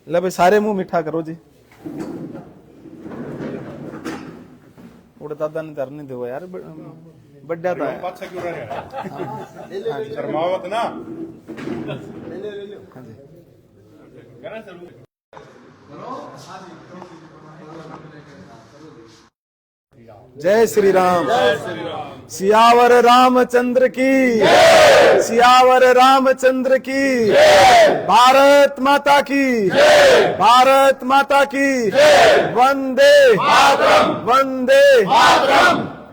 ले भाई सारे मुंह मीठा करो जी। उड़े दादा ने धरने दो यार, बड्डा था पाछा क्यों रह रहा है शर्मावत ना। जय श्री राम। सियावर रामचंद्र की, सियावर रामचंद्र की, भारत माता की, भारत माता की, वंदे वंदे।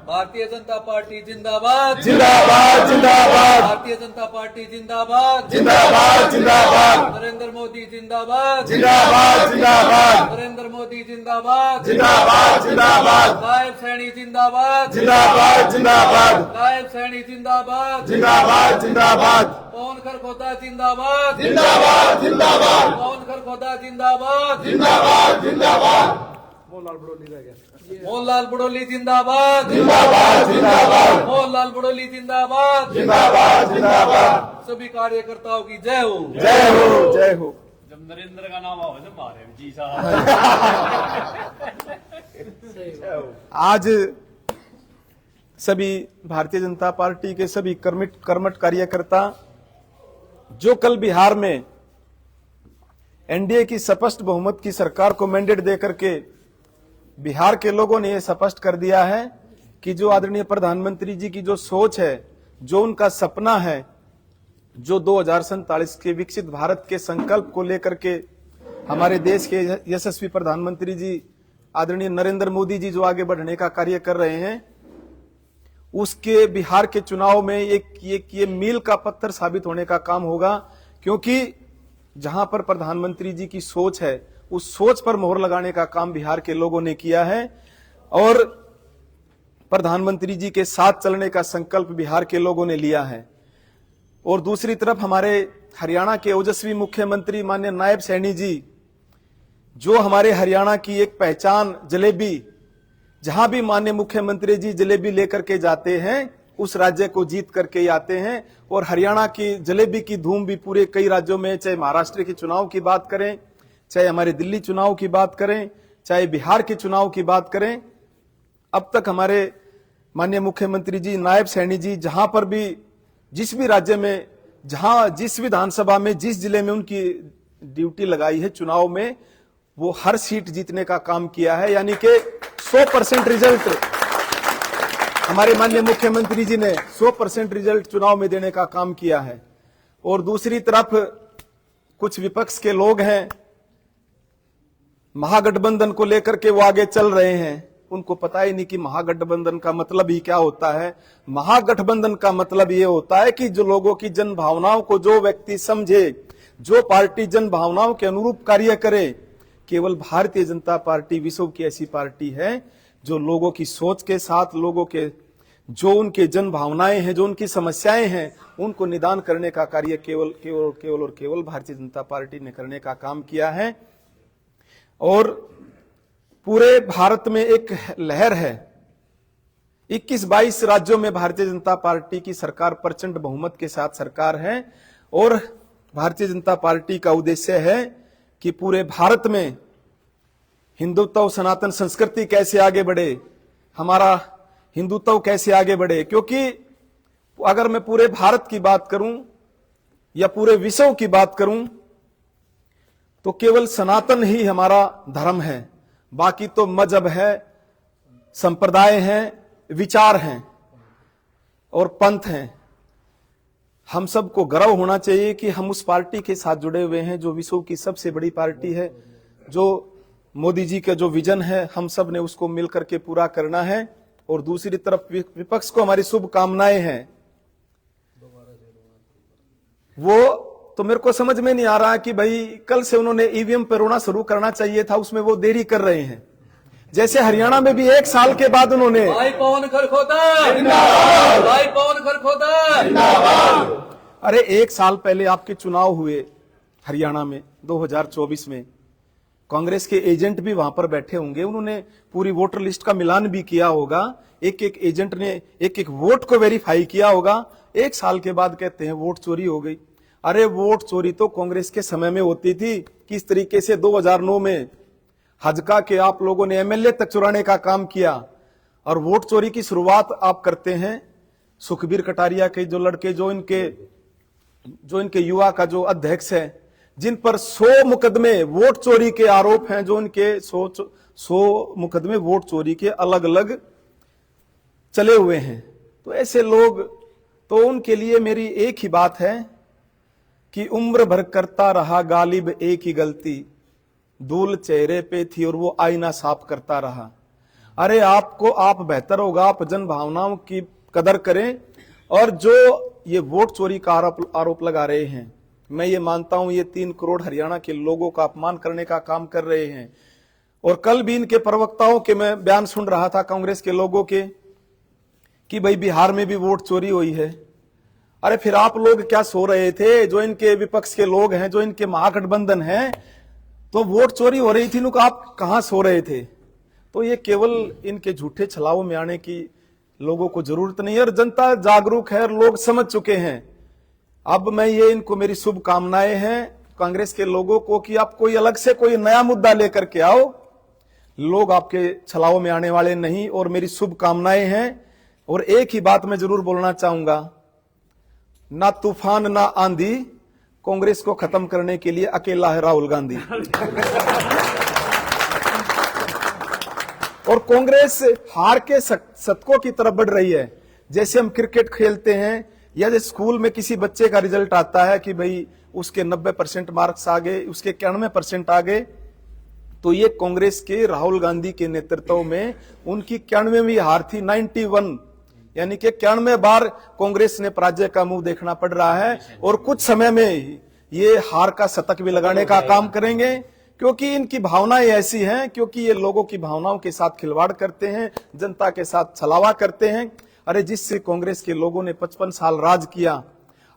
भारतीय जनता पार्टी जिंदाबाद, जिंदाबाद जिंदाबाद, भारतीय जनता पार्टी जिंदाबाद, जिंदाबाद जिंदाबाद, नरेंद्र मोदी जिंदाबाद, जिंदाबाद जिंदाबाद, नरेंद्र मोदी जिंदाबाद, जिंदाबाद जिंदाबाद, नायब सैनी जिंदाबाद, जिंदाबाद जिंदाबाद, नायब सैनी जिंदाबाद, जिंदाबाद जिंदाबाद, पवन खरखोदा जिंदाबाद, जिंदाबाद जिंदाबाद, पवन खरखोदा जिंदाबाद, जिंदाबाद जिंदाबाद, मोहनलाल बुडोली जिंदाबाद, जिंदाबाद जिंदाबाद, मोहनलाल बुडोली जिंदाबाद, जिंदाबाद जिंदाबाद। सभी कार्यकर्ताओं की जय हो। जय हो जय हो। जब नरेंद्र का नाम आवे तो मारे जी साहब। आज सभी भारतीय जनता पार्टी के सभी कर्मठ कार्यकर्ता जो कल बिहार में एनडीए की स्पष्ट बहुमत की सरकार को मैंडेट देकर के बिहार के लोगों ने यह स्पष्ट कर दिया है कि जो आदरणीय प्रधानमंत्री जी की जो सोच है, जो उनका सपना है, जो 2047 के विकसित भारत के संकल्प को लेकर के हमारे देश के यशस्वी प्रधानमंत्री जी आदरणीय नरेंद्र मोदी जी जो आगे बढ़ने का कार्य कर रहे हैं, उसके बिहार के चुनाव में ये मील का पत्थर साबित होने का काम होगा। क्योंकि जहां पर प्रधानमंत्री जी की सोच है, उस सोच पर मोहर लगाने का काम बिहार के लोगों ने किया है और प्रधानमंत्री जी के साथ चलने का संकल्प बिहार के लोगों ने लिया है। और दूसरी तरफ हमारे हरियाणा के ओजस्वी मुख्यमंत्री माननीय नायब सैनी जी, जो हमारे हरियाणा की एक पहचान जलेबी, जहां भी माननीय मुख्यमंत्री जी जलेबी लेकर के जाते हैं उस राज्य को जीत करके आते हैं। और हरियाणा की जलेबी की धूम भी पूरे कई राज्यों में, चाहे महाराष्ट्र के चुनाव की बात करें, चाहे हमारे दिल्ली चुनाव की बात करें, चाहे बिहार के चुनाव की बात करें, अब तक हमारे माननीय मुख्यमंत्री जी नायब सैनी जी जहां पर भी, जिस भी राज्य में, जहां जिस विधानसभा में, जिस जिले में उनकी ड्यूटी लगाई है चुनाव में, वो हर सीट जीतने का काम किया है। यानी कि 100% रिजल्ट हमारे माननीय मुख्यमंत्री जी ने 100% रिजल्ट चुनाव में देने का काम किया है। और दूसरी तरफ कुछ विपक्ष के लोग हैं, महागठबंधन को लेकर के वो आगे चल रहे हैं, उनको पता ही नहीं कि महागठबंधन का मतलब ही क्या होता है। महागठबंधन का मतलब ये होता है कि जो लोगों की जन भावनाओं को जो व्यक्ति समझे, जो पार्टी जन भावनाओं के अनुरूप कार्य करे, केवल भारतीय जनता पार्टी विश्व की ऐसी पार्टी है जो लोगों की सोच के साथ, लोगों के जो उनके जन भावनाएं हैं, जो उनकी समस्याएं हैं, उनको निदान करने का कार्य केवल केवल केवल और केवल भारतीय जनता पार्टी ने करने का काम किया है। और पूरे भारत में एक लहर है, 21-22 राज्यों में भारतीय जनता पार्टी की सरकार प्रचंड बहुमत के साथ सरकार है। और भारतीय जनता पार्टी का उद्देश्य है कि पूरे भारत में हिंदुत्व, सनातन संस्कृति कैसे आगे बढ़े, हमारा हिंदुत्व कैसे आगे बढ़े। क्योंकि अगर मैं पूरे भारत की बात करूं या पूरे विश्व की बात करूं तो केवल सनातन ही हमारा धर्म है, बाकी तो मजहब है, संप्रदाय हैं, विचार हैं और पंथ हैं। हम सबको गर्व होना चाहिए कि हम उस पार्टी के साथ जुड़े हुए हैं जो विश्व की सबसे बड़ी पार्टी है। जो मोदी जी का जो विजन है, हम सब ने उसको मिलकर के पूरा करना है। और दूसरी तरफ विपक्ष को हमारी शुभकामनाएं हैं। वो तो मेरे को समझ में नहीं आ रहा कि भाई कल से उन्होंने ईवीएम पे रोना शुरू करना चाहिए था, उसमें वो देरी कर रहे हैं। जैसे हरियाणा में भी 1 साल के बाद उन्होंने, भाई पवन खरखोदा, भाई पवन खरखोदा, अरे 1 साल पहले आपके चुनाव हुए हरियाणा में 2024 में, कांग्रेस के एजेंट भी वहां पर बैठे होंगे, उन्होंने पूरी वोटर लिस्ट का मिलान भी किया होगा, एक एक एजेंट ने एक एक वोट को वेरीफाई किया होगा। 1 साल के बाद कहते हैं वोट चोरी हो गई। अरे वोट चोरी तो कांग्रेस के समय में होती थी, किस तरीके से 2009 में हजका के आप लोगों ने एमएलए तक चुराने का काम किया, और वोट चोरी की शुरुआत आप करते हैं सुखबीर कटारिया के जो लड़के, जो इनके युवा का जो अध्यक्ष है, जिन पर 100 मुकदमे वोट चोरी के आरोप हैं, जो उनके 100 मुकदमे वोट चोरी के अलग अलग चले हुए हैं। तो ऐसे लोग, तो उनके लिए मेरी एक ही बात है कि उम्र भर करता रहा गालिब एक ही गलती, धूल चेहरे पे थी और वो आईना साफ करता रहा। अरे आपको आप बेहतर होगा, आप जन भावनाओं की कदर करें, और जो ये वोट चोरी का आरोप लगा रहे हैं, मैं ये मानता हूं ये 3 करोड़ हरियाणा के लोगों का अपमान करने का काम कर रहे हैं। और कल भी इनके प्रवक्ताओं के मैं बयान सुन रहा था कांग्रेस के लोगों के कि भाई बिहार में भी वोट चोरी हुई है। अरे फिर आप लोग क्या सो रहे थे? जो इनके विपक्ष के लोग हैं, जो इनके महागठबंधन हैं, तो वोट चोरी हो रही थी, आप कहां सो रहे थे? तो ये केवल इनके झूठे छलावों में आने की लोगों को जरूरत नहीं है, और जनता जागरूक है और लोग समझ चुके हैं। अब मैं ये इनको मेरी शुभकामनाएं हैं कांग्रेस के लोगों को कि आप कोई अलग से कोई नया मुद्दा लेकर के आओ, लोग आपके छलावों में आने वाले नहीं, और मेरी शुभकामनाएं हैं। और एक ही बात मैं जरूर बोलना चाहूंगा, ना तूफान ना आंधी, कांग्रेस को खत्म करने के लिए अकेला है राहुल गांधी। और कांग्रेस हार के शतकों की तरफ बढ़ रही है। जैसे हम क्रिकेट खेलते हैं, या जैसे स्कूल में किसी बच्चे का रिजल्ट आता है कि भाई उसके 90% मार्क्स आ गए, उसके 91% आ गए, तो ये कांग्रेस के राहुल गांधी के नेतृत्व में उनकी 91वीं हार थी, 91, यानी कि 91 बार कांग्रेस ने पराजय का मुंह देखना पड़ रहा है। और कुछ समय में ये हार का शतक भी लगाने का काम करेंगे, क्योंकि इनकी भावनाएं ऐसी हैं, क्योंकि ये लोगों की भावनाओं के साथ खिलवाड़ करते हैं, जनता के साथ छलावा करते हैं। अरे जिससे कांग्रेस के लोगों ने 55 साल राज किया,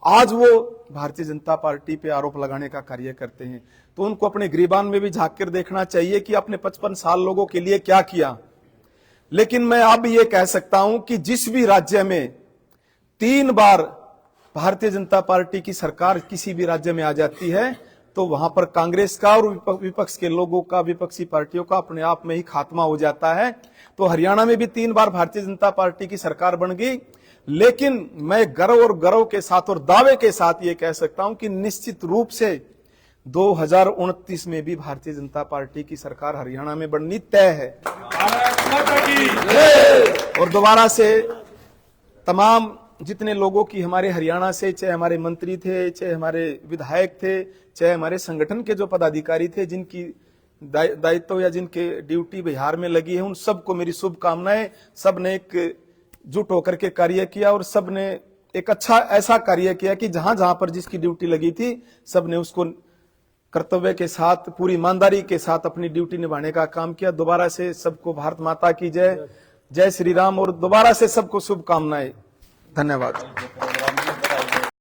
आज वो भारतीय जनता पार्टी पे आरोप लगाने का कार्य करते हैं। तो उनको अपने गिरीबान में भी झांक कर देखना चाहिए कि आपने 55 साल लोगों के लिए क्या किया। लेकिन मैं अब ये कह सकता हूं कि जिस भी राज्य में 3 बार भारतीय जनता पार्टी की सरकार किसी भी राज्य में आ जाती है, तो वहां पर कांग्रेस का और विपक्ष के लोगों का, विपक्षी पार्टियों का अपने आप में ही खात्मा हो जाता है। तो हरियाणा में भी 3 बार भारतीय जनता पार्टी की सरकार बन गई, लेकिन मैं गर्व के साथ और दावे के साथ ये कह सकता हूं कि निश्चित रूप से 2029 में भी भारतीय जनता पार्टी की सरकार हरियाणा में बननी तय है। और दोबारा से तमाम जितने लोगों की हमारे हरियाणा से, चाहे हमारे मंत्री थे, चाहे हमारे विधायक थे, चाहे हमारे संगठन के जो पदाधिकारी थे, जिनकी दायित्व या जिनके ड्यूटी बिहार में लगी है, उन सबको मेरी शुभकामनाएं। सब ने एक जुट होकर के कार्य किया, और सब ने एक अच्छा ऐसा कार्य किया कि जहां जहां पर जिसकी ड्यूटी लगी थी, सब ने उसको कर्तव्य के साथ, पूरी ईमानदारी के साथ अपनी ड्यूटी निभाने का काम किया। दोबारा से सबको भारत माता की जय, जय श्री राम, और दोबारा से सबको शुभकामनाएं। धन्यवाद।